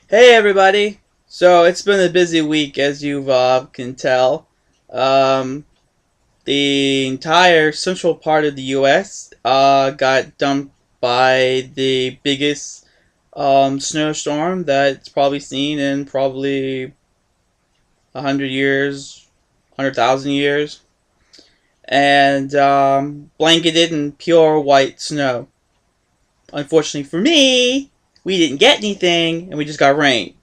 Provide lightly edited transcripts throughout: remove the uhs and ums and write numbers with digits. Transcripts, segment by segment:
Hey everybody! So it's been a busy week, as you can tell. Um, the entire central part of the U.S. Got dumped by the biggest snowstorm that's probably seen in probably 100 years, 100,000 years, and blanketed in pure white snow. Unfortunately for me, we didn't get anything, and we just got rain.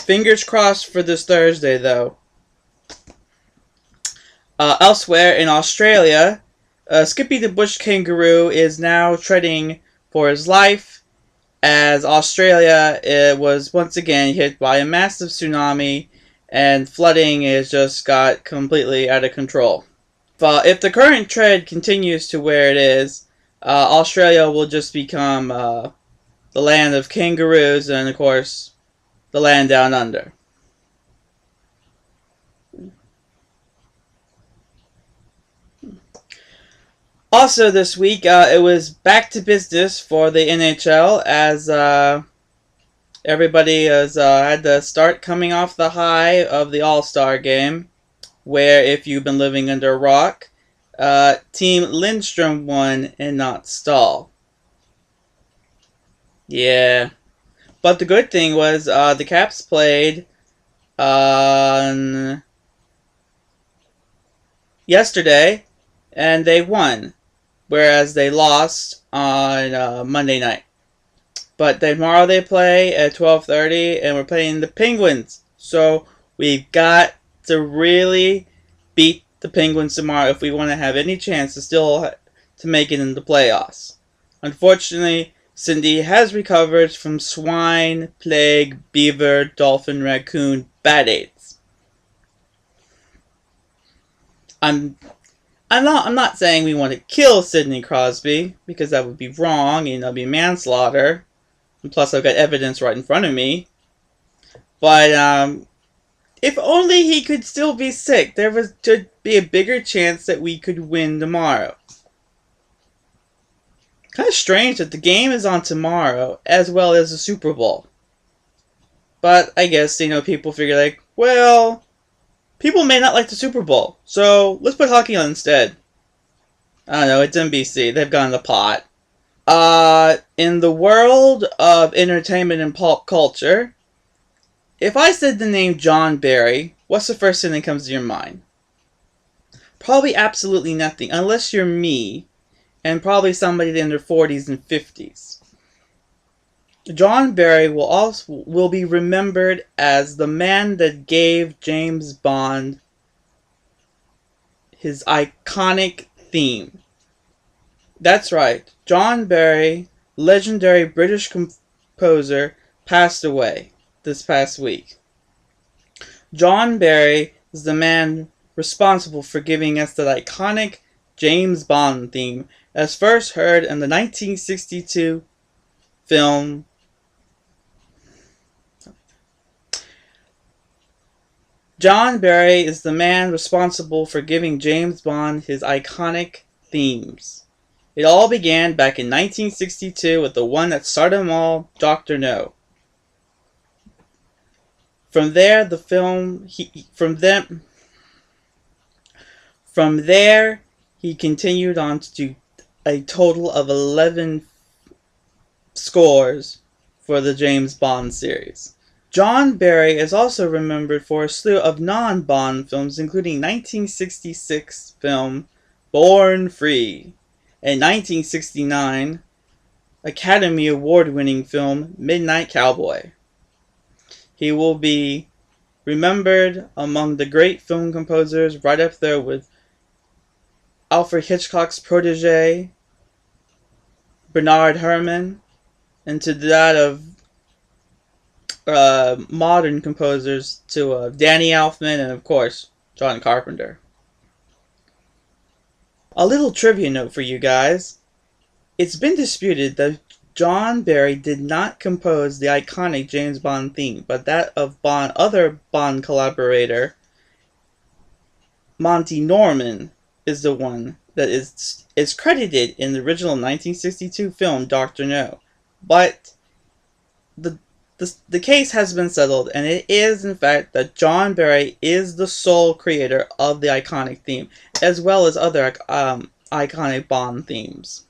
Fingers crossed for this Thursday, though. Elsewhere in Australia, Skippy the bush kangaroo is now treading for his life as Australia was once again hit by a massive tsunami and flooding has just got completely out of control. If the current trend continues to where it is, Australia will just become the land of kangaroos and, of course, the land down under. Also this week, it was back to business for the NHL as everybody has had to start coming off the high of the All-Star game, where if you've been living under a rock, Team Lindstrom won and not Stahl. Yeah. But the good thing was the Caps played on yesterday and they won, whereas they lost on Monday night. But tomorrow they play at 12:30, and we're playing the Penguins. So we've got to really beat the Penguins tomorrow if we want to have any chance to still to make it in the playoffs. Unfortunately, Cindy has recovered from swine, plague, beaver, dolphin, raccoon, bat AIDS. I'm not saying we want to kill Sidney Crosby, because that would be wrong and that'd be manslaughter. And plus, I've got evidence right in front of me. But if only he could still be sick, there would be a bigger chance that we could win tomorrow. Kind of strange that the game is on tomorrow, as well as the Super Bowl. But I guess, people figure like, well, people may not like the Super Bowl, so let's put hockey on instead. I don't know, it's NBC. They've gone the pot. In the world of entertainment and pop culture, if I said the name John Barry, what's the first thing that comes to your mind? Probably absolutely nothing, unless you're me, and probably somebody in their 40s and 50s. John Barry will be remembered as the man that gave James Bond his iconic theme. That's right, John Barry, legendary British composer, passed away this past week. John Barry is the man responsible for giving us that iconic James Bond theme, as first heard in the 1962 film John Barry is the man responsible for giving James Bond his iconic themes. It all began back in 1962 with the one that started them all, Dr. No. From there, he continued on to do a total of 11 scores for the James Bond series. John Barry is also remembered for a slew of non-Bond films, including 1966 film Born Free and 1969 Academy Award-winning film Midnight Cowboy. He will be remembered among the great film composers, right up there with Alfred Hitchcock's protege, Bernard Herrmann, and to that of modern composers to Danny Elfman and, of course, John Carpenter. A little trivia note for you guys. It's been disputed that John Barry did not compose the iconic James Bond theme, but that of other Bond collaborator, Monty Norman, is the one that is credited in the original 1962 film Dr. No. But The case has been settled, and it is, in fact, that John Barry is the sole creator of the iconic theme, as well as other iconic Bond themes.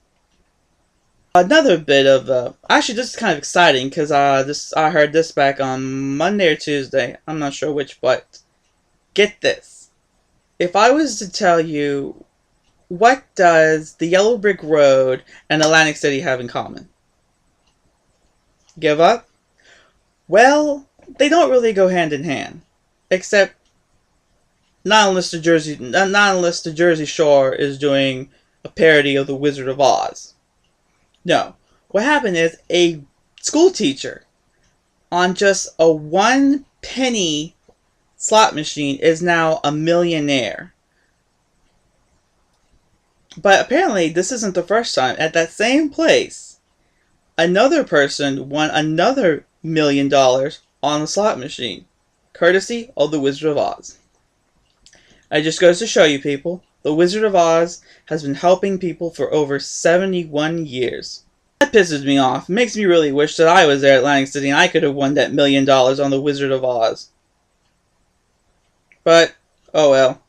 Another bit of actually, this is kind of exciting because I heard this back on Monday or Tuesday. I'm not sure which, but get this: if I was to tell you, what does the Yellow Brick Road and Atlantic City have in common? Give up? Well, they don't really go hand in hand, except not unless the Jersey Shore is doing a parody of The Wizard of Oz. No, what happened is a school teacher on just a 1 penny slot machine is now a millionaire. But apparently, this isn't the first time. At that same place, another person won another $1 million on the slot machine, courtesy of The Wizard of Oz. It just goes to show you, people, The Wizard of Oz has been helping people for over 71 years. That pisses me off. It makes me really wish that I was there at Atlantic City and I could have won that $1 million on The Wizard of Oz. But, oh well.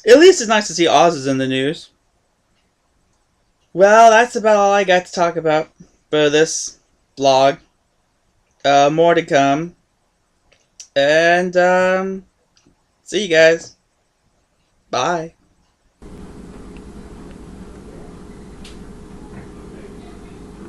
At least it's nice to see Oz is in the news. Well, that's about all I got to talk about for this vlog. More to come. And, see you guys. Bye.